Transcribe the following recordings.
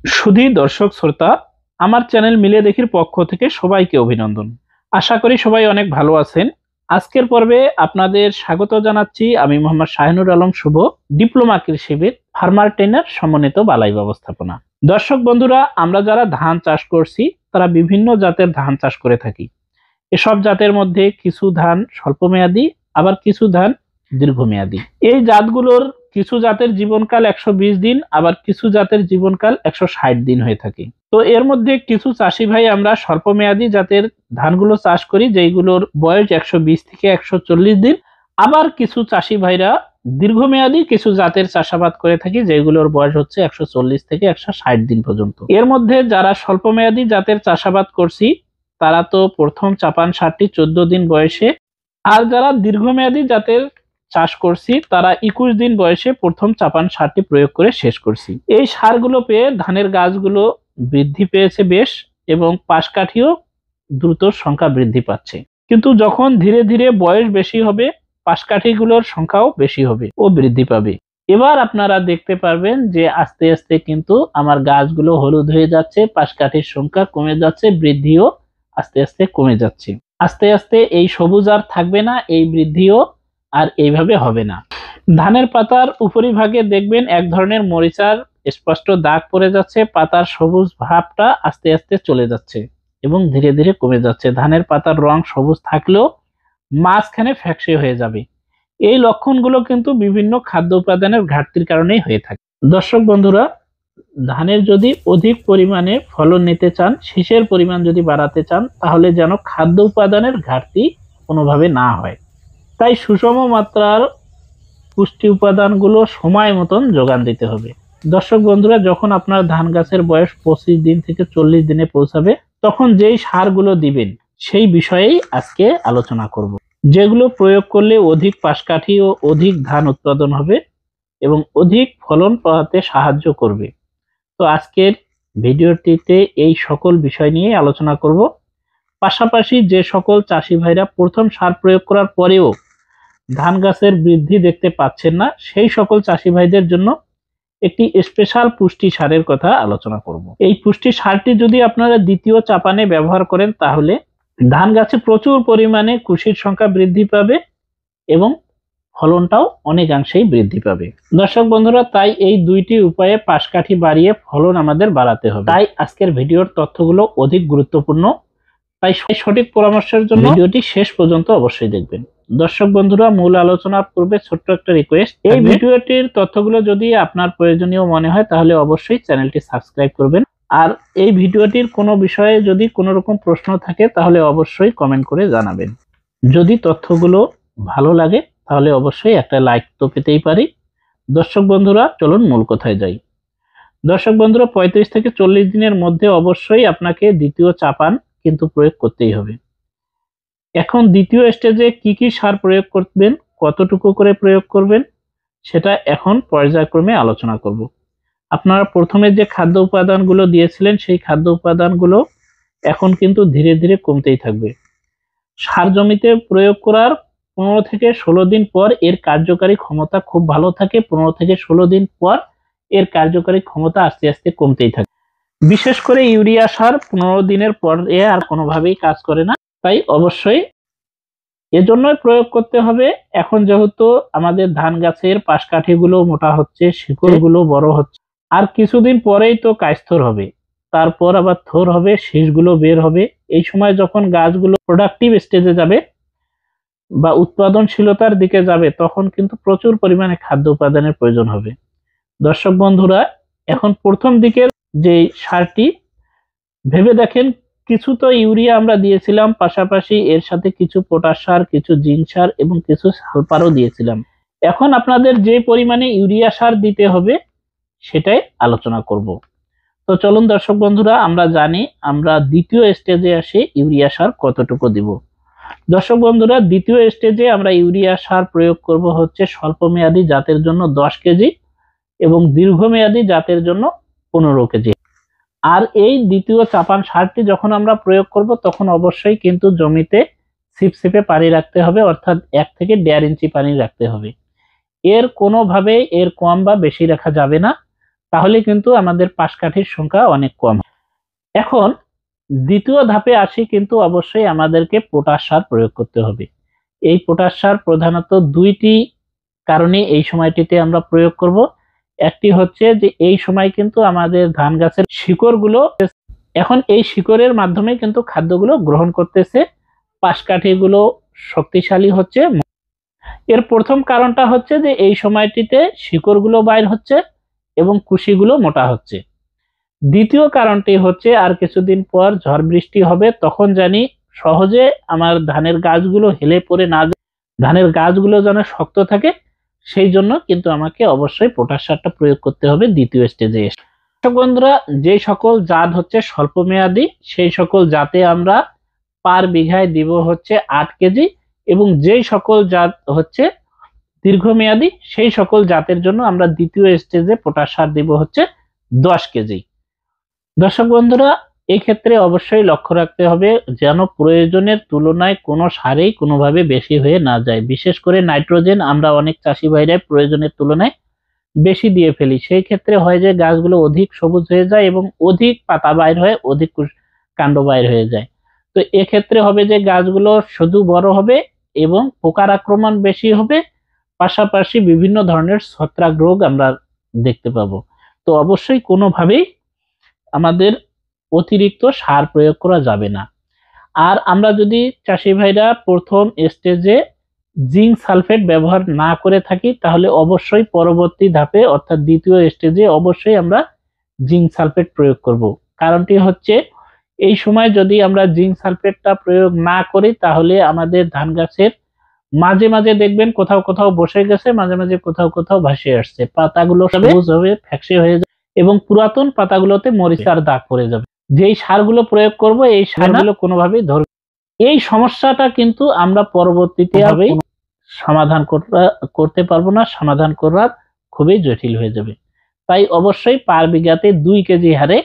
সুধী দর্শক শ্রোতা, আমার চ্যানেল মিলে দেখির পক্ষ থেকে সবাইকে অভিনন্দন। আশা করি সবাই অনেক ভালো আছেন। আজকের পর্বে আপনাদের স্বাগত জানাচ্ছি আমি মোহাম্মদ শাহিনুর আলম শুভ, ডিপ্লোমা কৃষিবিদ, ফার্মার ট্রেনার, সমন্বিত বালাই ব্যবস্থাপনা। দর্শক বন্ধুরা, আমরা যারা ধান চাষ করছি তারা বিভিন্ন জাতের ধান চাষ করে থাকি। এসব জাতের মধ্যে কিছু ধান স্বল্পমেয়াদী, আবার কিছু ধান দীর্ঘমেয়াদী। এই জাতগুলোর কিছু জাতের জীবনকাল 120 দিন, আবার কিছু জাতের জীবনকাল 160 দিন হয়ে থাকে। তো এর মধ্যে কিছু চাষি ভাই আমরা স্বল্পমেয়াদী জাতের ধানগুলো চাষ করি, যেগুলোর বয়স 120 থেকে 140 দিন। আবার কিছু চাষি ভাইরা দীর্ঘমেয়াদী কিছু জাতের চাষাবাদ করে থাকি, যেগুলোর বয়স হচ্ছে 140 থেকে 160 দিন পর্যন্ত। এর মধ্যে যারা স্বল্পমেয়াদী জাতের চাষাবাদ করছি তারা তো প্রথম চাপান সারটি 14 দিন বয়সে, আর যারা দীর্ঘমেয়াদী জাতের চাষ করছি তারা 21 দিন বয়সে প্রথম চাপান সারটি প্রয়োগ করে শেষ করছি। এই সারগুলো পেয়ে ধানের গাছগুলো বৃদ্ধি পেয়েছে বেশ, এবং পাশকাঠিও দ্রুত সংখ্যা বৃদ্ধি পাচ্ছে। কিন্তু যখন ধীরে ধীরে বয়স বেশি হবে, পাশকাঠিগুলোর সংখ্যাও বেশি হবে ও বৃদ্ধি পাবে। এবার আপনারা দেখতে পারবেন যে আস্তে আস্তে কিন্তু আমার গাছগুলো হলুদ হয়ে যাচ্ছে, পাশকাঠির সংখ্যা কমে যাচ্ছে, বৃদ্ধিও আস্তে আস্তে কমে যাচ্ছে। আস্তে আস্তে এই সবুজ আর থাকবে না, এই বৃদ্ধিও আর এইভাবে হবে না। ধানের পাতার উপরিভাগে দেখবেন এক ধরনের মরিচার স্পষ্ট দাগ পড়ে যাচ্ছে, পাতার সবুজ ভাবটা আস্তে আস্তে চলে যাচ্ছে এবং ধীরে ধীরে কমে যাচ্ছে। ধানের পাতার রং সবুজ থাকলেও মাঝখানে ফ্যাকাশে হয়ে যাবে। এই লক্ষণগুলো কিন্তু বিভিন্ন খাদ্য উপাদানের ঘাটতির কারণেই হয়ে থাকে। দর্শক বন্ধুরা, ধানের যদি অধিক পরিমাণে ফলন নিতে চান, শীষের পরিমাণ যদি বাড়াতে চান, তাহলে যেন খাদ্য উপাদানের ঘাটতি কোনোভাবে না হয়। তাই সুষম মাত্রার পুষ্টি উপাদানগুলো সময় মতন যোগান দিতে হবে। দর্শক বন্ধুরা, যখন আপনার ধান গাছের বয়স 25 দিন থেকে 40 দিনে পৌঁছাবে, তখন যেই সারগুলো দিবেন সেই বিষয়েই আজকে আলোচনা করব, যেগুলো প্রয়োগ করলে অধিক পাশকাঠি ও অধিক ধান উৎপাদন হবে এবং অধিক ফলন পাওয়াতে সাহায্য করবে। তো আজকের ভিডিওটিতে এই সকল বিষয় নিয়ে আলোচনা করব। পাশাপাশি যে সকল চাষি ভাইরা প্রথম সার প্রয়োগ করার পরেও ধান গাছের বৃদ্ধি দেখতে পাচ্ছেন না, সেই সকল চাষি ভাইদের জন্য একটি স্পেশাল পুষ্টি সারের কথা আলোচনা করব। এই পুষ্টি সারটি যদি আপনারা দ্বিতীয় চাপানে ব্যবহার করেন, তাহলে ধান গাছে প্রচুর পরিমাণে কুশির সংখ্যা বৃদ্ধি পাবে এবং ফলনটাও অনেকাংশেই বৃদ্ধি পাবে। দর্শক বন্ধুরা, তাই এই দুইটি উপায়ে পাশকাঠি বাড়িয়ে ফলন আমাদের বাড়াতে হবে। তাই আজকের ভিডিওর তথ্যগুলো অধিক গুরুত্বপূর্ণ, তাই সঠিক পরামর্শের জন্য ভিডিওটি শেষ পর্যন্ত অবশ্যই দেখবেন। দর্শক বন্ধুরা, মূল আলোচনার পূর্বে ছোট্ট একটা রিকোয়েস্ট, এই ভিডিওটির তথ্যগুলো যদি আপনার প্রয়োজনীয় মনে হয় তাহলে অবশ্যই চ্যানেলটি সাবস্ক্রাইব করবেন। আর এই ভিডিওটির কোনো বিষয়ে যদি কোনো রকম প্রশ্ন থাকে তাহলে অবশ্যই কমেন্ট করে জানাবেন। যদি তথ্যগুলো ভালো লাগে তাহলে অবশ্যই একটা লাইক তো পেতেই পারি। দর্শক বন্ধুরা, চলুন মূল কথায় যাই। দর্শক বন্ধুরা, 35 থেকে 40 দিনের মধ্যে অবশ্যই আপনাকে দ্বিতীয় চাপান কিন্তু প্রয়োগ করতেই হবে। এখন দ্বিতীয় স্টেজে কি কি সার প্রয়োগ করবেন, কতটুকু করে প্রয়োগ করবেন, সেটা এখন পর্যায়ক্রমে আলোচনা করব। আপনারা প্রথমে যে খাদ্য উপাদানগুলো দিয়েছিলেন সেই খাদ্য উপাদানগুলো এখন কিন্তু ধীরে ধীরে কমতেই থাকবে। সার জমিতে প্রয়োগ করার 15 থেকে 16 দিন পর এর কার্যকারী ক্ষমতা খুব ভালো থাকে। 15 থেকে 16 দিন পর এর কার্যকারী ক্ষমতা আস্তে আস্তে কমতেই থাকে। বিশেষ করে ইউরিয়া সার 15 দিনের পর আর কোনোভাবেই কাজ করে না, তাই অবশ্যই এজন্যই প্রয়োগ করতে হবে। এখন যেহেতু আমাদের ধান গাছের পাশকাঠিগুলো মোটা হচ্ছে, শিকড়গুলো বড় হচ্ছে, আর কিছুদিন পরেই তো কায়স্থর হবে, তারপর আবার থোর হবে, শীষগুলো বের হবে। এই সময় যখন গাছগুলো প্রোডাক্টিভ স্টেজে যাবে বা উৎপাদনশীলতার দিকে যাবে, তখন কিন্তু প্রচুর পরিমাণে খাদ্য উপাদানের প্রয়োজন হবে। দর্শক বন্ধুরা, এখন প্রথম দিকের যে সারটি ভেবে দেখেন, কিছু তো ইউরিয়া আমরা দিয়েছিলাম, পাশাপাশি এর সাথে কিছু পটাশ সার, কিছু জিঙ্ক সার এবং কিছু সালফারও দিয়েছিলাম। এখন আপনাদের যে পরিমাণে ইউরিয়া সার দিতে হবে সেটাই আলোচনা করব। তো চলুন দর্শক বন্ধুরা, আমরা জানি আমরা দ্বিতীয় স্টেজে আসে ইউরিয়া সার কতটুকু দিব। দর্শক বন্ধুরা, দ্বিতীয় স্টেজে আমরা ইউরিয়া সার প্রয়োগ করব হচ্ছে স্বল্পমেয়াদী জাতের জন্য 10 কেজি এবং দীর্ঘমেয়াদী জাতের জন্য 15 কেজি। আর এই দ্বিতীয় চাপান সারটি যখন আমরা প্রয়োগ করব তখন অবশ্যই কিন্তু জমিতে ছিপছিপে পানি রাখতে হবে, অর্থাৎ 1 থেকে 1.5 ইঞ্চি পানি রাখতে হবে। এর কোনোভাবে এর কম বা বেশি রাখা যাবে না। তাহলে কিন্তু আমাদের পাশকাঠির সংখ্যা অনেক কম। এখন দ্বিতীয় ধাপে আসি, কিন্তু অবশ্যই আমাদেরকে পটাশ সার প্রয়োগ করতে হবে। এই পটাশ সার প্রধানত দুইটি কারণে এই সময়টিতে আমরা প্রয়োগ করব। একটি হচ্ছে যে এই সময় কিন্তু আমাদের ধান গাছের শিকড়গুলো, এখন এই শিকড়ের মাধ্যমে কিন্তু খাদ্যগুলো গ্রহণ করতেছে, পাশকাঠিগুলো শক্তিশালী হচ্ছে। এর প্রথম কারণটা হচ্ছে যে এই সময়টিতে শিকড়গুলো বাইর হচ্ছে এবং কুশিগুলো মোটা হচ্ছে। দ্বিতীয় কারণটি হচ্ছে আর কিছুদিন পর ঝড় বৃষ্টি হবে, তখন জানি সহজে আমার ধানের গাছগুলো হেলে পড়ে না যায়, ধানের গাছগুলো যেন শক্ত থাকে, সেই জন্য কিন্তু আমাকে অবশ্যই পটাশ সারটা প্রয়োগ করতে হবে দ্বিতীয় স্টেজে এসে। বন্ধুরা, যে সকল জাত হচ্ছে স্বল্প মেয়াদী, সেই সকল জাতে আমরা পার বিঘায় দিব হচ্ছে 8 কেজি, এবং যেই সকল জাত হচ্ছে দীর্ঘমেয়াদী, সেই সকল জাতের জন্য আমরা দ্বিতীয় স্টেজে পটাশ সার দিব হচ্ছে 10 কেজি। দর্শক বন্ধুরা, এই ক্ষেত্রে অবশ্যই লক্ষ্য রাখতে হবে যেন প্রয়োজনের তুলনায় কোনো সারেই কোনোভাবে বেশি হয়ে না যায়। বিশেষ করে নাইট্রোজেন আমরা অনেক চাষি ভাইরা প্রয়োজনের তুলনায় বেশি দিয়ে ফেলি, সেই ক্ষেত্রে হয় যে গাছগুলো অধিক সবুজ হয়ে যায় এবং অধিক পাতা বাইর হয়, অধিক কাণ্ড বাইর হয়ে যায়। তো এক্ষেত্রে হবে যে গাছগুলো শুধু বড় হবে এবং পোকার আক্রমণ বেশি হবে, পাশাপাশি বিভিন্ন ধরনের ছত্রাক রোগ আমরা দেখতে পাবো। তো অবশ্যই কোনোভাবেই আমাদের অতিরিক্ত সার প্রয়োগ করা যাবে না। আর আমরা যদি চাষি ভাইরা প্রথম স্টেজে জিঙ্ক সালফেট ব্যবহার না করে থাকি, তাহলে অবশ্যই পরবর্তী ধাপে অর্থাৎ দ্বিতীয় স্টেজে অবশ্যই আমরা জিঙ্ক সালফেট প্রয়োগ করব। কারণটি হচ্ছে এই সময় যদি আমরা জিঙ্ক সালফেটটা প্রয়োগ না করি, তাহলে আমাদের ধান গাছের মাঝে মাঝে দেখবেন কোথাও কোথাও বসে গেছে, মাঝে মাঝে কোথাও কোথাও ভাসে আসছে, পাতাগুলো সবুজ হবে, ফ্যাকসে হয়ে যাবে এবং পুরাতন পাতাগুলোতে মরিচার দাগ পড়ে যাবে। যেই সারগুলো প্রয়োগ করব এই সারগুলো কোনোভাবেই ধরবে, এই সমস্যাটা কিন্তু আমরা পরবর্তীতে সমাধান করতে পারবো না, সমাধান করা খুবই জটিল হয়ে যাবে। তাই অবশ্যই পার বিঘাতে 2 কেজি হারে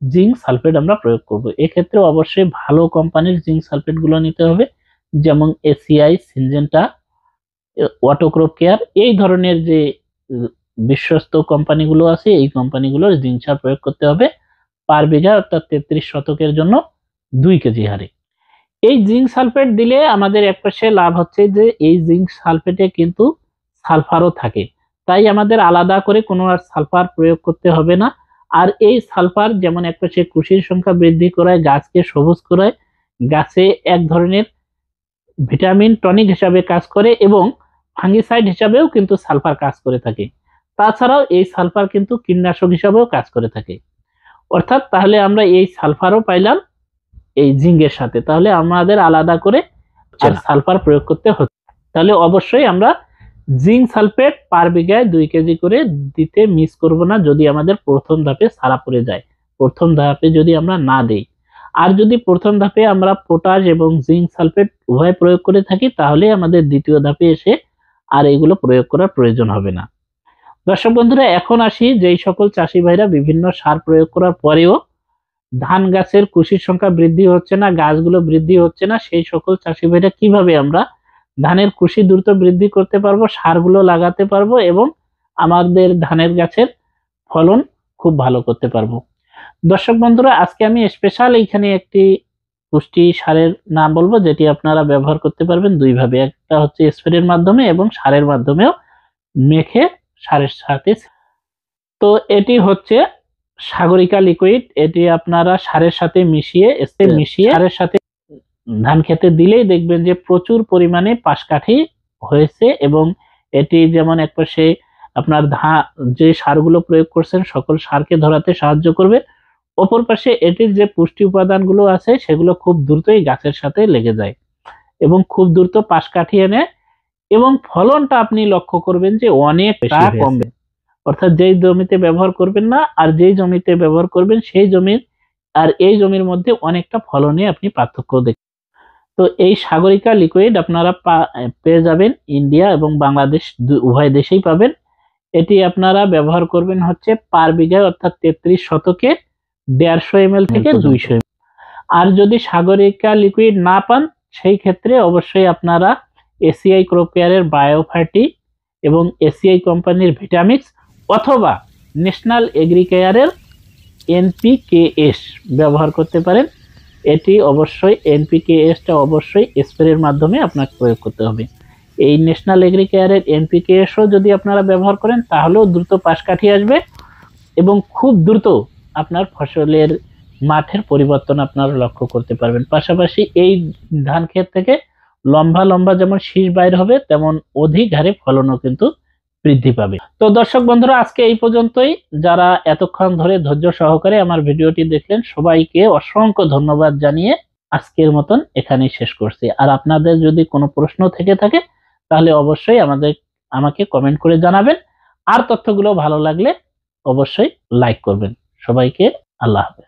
জিঙ্ক সালফেট আমরা প্রয়োগ করব। এক্ষেত্রে অবশ্যই ভালো কোম্পানির জিঙ্ক সালফেট গুলো নিতে হবে, যেমন এসিআই, সিনজেন্টা, অটোক্রপ কেয়ার, এই ধরনের যে বিশ্বস্ত কোম্পানিগুলো আছে, এই কোম্পানিগুলোর জিঙ্ক সার প্রয়োগ করতে হবে পার বিঘা অর্থাৎ 33 শতকের জন্য 2 কেজি হারে। এই জিঙ্ক সালফেট দিলে আমাদের একপাশে লাভ হচ্ছে যে এই জিঙ্ক সালফেটে কিন্তু সালফারও থাকে, তাই আমাদের আলাদা করে কোনো আর সালফার প্রয়োগ করতে হবে না। আর এই সালফার যেমন একপাশে কুশির সংখ্যা বৃদ্ধি করায়, গাছকে সবুজ করায়, গাছে এক ধরনের ভিটামিন টনিক হিসাবে কাজ করে এবং ফাঙ্গিসাইড হিসাবেও কিন্তু সালফার কাজ করে থাকে। তাছাড়াও এই সালফার কিন্তু কীটনাশক হিসাবেও কাজ করে থাকে। অর্থাৎ তাহলে আমরা এই সালফারও পাইলাম এই জিঙ্কের সাথে, তাহলে আমাদের আলাদা করে আর সালফার প্রয়োগ করতে হচ্ছে। তাহলে অবশ্যই আমরা জিঙ্ক সালফেট পার বিঘায় 2 কেজি করে দিতে মিস করব না, যদি আমাদের প্রথম ধাপে ছাড়া পড়ে যায়, প্রথম ধাপে যদি আমরা না দেই। আর যদি প্রথম ধাপে আমরা পটাশ এবং জিঙ্ক সালফেট উভয় প্রয়োগ করে থাকি, তাহলে আমাদের দ্বিতীয় ধাপে এসে আর এগুলো প্রয়োগ করার প্রয়োজন হবে না। দর্শক বন্ধুরা, এখন আসি যেই সকল চাষি ভাইরা বিভিন্ন সার প্রয়োগ করার পরেও ধান গাছের কুশির সংখ্যা বৃদ্ধি হচ্ছে না, গাছগুলো বৃদ্ধি হচ্ছে না, সেই সকল চাষি ভাইরা কিভাবে আমরা ধানের কুশি দ্রুত বৃদ্ধি করতে পারবো, সারগুলো লাগাতে পারবো এবং আমাদের ধানের গাছের ফলন খুব ভালো করতে পারবো। দর্শক বন্ধুরা, আজকে আমি স্পেশাল এইখানে একটি পুষ্টি সারের নাম বলবো, যেটি আপনারা ব্যবহার করতে পারবেন দুই ভাবে, একটা হচ্ছে স্প্রের মাধ্যমে এবং সারের মাধ্যমেও মেখে সারের সাথে। তো এটি হচ্ছে সাগরিকা লিকুইড, এটি আপনারা সারের সাথে মিশিয়ে সারের সাথে ধান খেতে দিলেই দেখবেন যে প্রচুর পরিমাণে পাশকাঠি হয়েছে, এবং এটি যেমন একপাশে আপনার যে সারগুলো প্রয়োগ করছেন সকল সারকে ধরাতে সাহায্য করবে, অপর পাশে এটির যে পুষ্টি উপাদানগুলো আছে সেগুলো খুব দ্রুতই গাছের সাথে লেগে যায় এবং খুব দ্রুত পাশকাঠি এনে, এবং ফলনটা আপনি লক্ষ্য করবেন যে অনেকটা কমবে। অর্থাৎ যেই জমিতে ব্যবহার করবেন না আর যেই জমিতে ব্যবহার করবেন, সেই জমির আর এই জমির মধ্যে অনেকটা ফলনে আপনি পার্থক্য দেখবেন। তো এই সাগরিকা লিকুইড আপনারা পেয়ে যাবেন ইন্ডিয়া এবং বাংলাদেশ উভয় দেশেই পাবেন। এটি আপনারা ব্যবহার করবেন হচ্ছে পার বিঘায় অর্থাৎ 33 শতকে 150 ml থেকে 200 ml। আর যদি সাগরিকা লিকুইড না পান, সেই ক্ষেত্রে অবশ্যই আপনারা এসিআই ক্রপ কেয়ারের বায়োফার্টি এবং এসিআই কোম্পানির ভিটামিক্স অথবা ন্যাশনাল এগ্রিকেয়ারের NPKS ব্যবহার করতে পারেন। এটি অবশ্যই NPKSটা অবশ্যই স্প্রের মাধ্যমে আপনাকে প্রয়োগ করতে হবে। এই ন্যাশনাল এগ্রিকেয়ারের NPKSও যদি আপনারা ব্যবহার করেন তাহলেও দ্রুত পাশ কাঠিয়ে আসবে এবং খুব দ্রুত আপনার ফসলের মাঠের পরিবর্তন আপনারা লক্ষ্য করতে পারবেন। পাশাপাশি এই ধান ক্ষেত থেকে লম্বা লম্বা যেমন শীষ বাইর হবে, তেমন অধিক হারে ফলনও কিন্তু বৃদ্ধি পাবে। তো দর্শক বন্ধুরা, আজকে এই পর্যন্তই। যারা এতক্ষণ ধরে ধৈর্য সহকারে আমার ভিডিওটি দেখলেন, সবাইকে অসংখ্য ধন্যবাদ জানিয়ে আজকের মতন এখানেই শেষ করছি। আর আপনাদের যদি কোনো প্রশ্ন থেকে থাকে তাহলে অবশ্যই আমাকে কমেন্ট করে জানাবেন। আর তথ্যগুলো ভালো লাগলে অবশ্যই লাইক করবেন। সবাইকে আল্লাহ হাফেজ।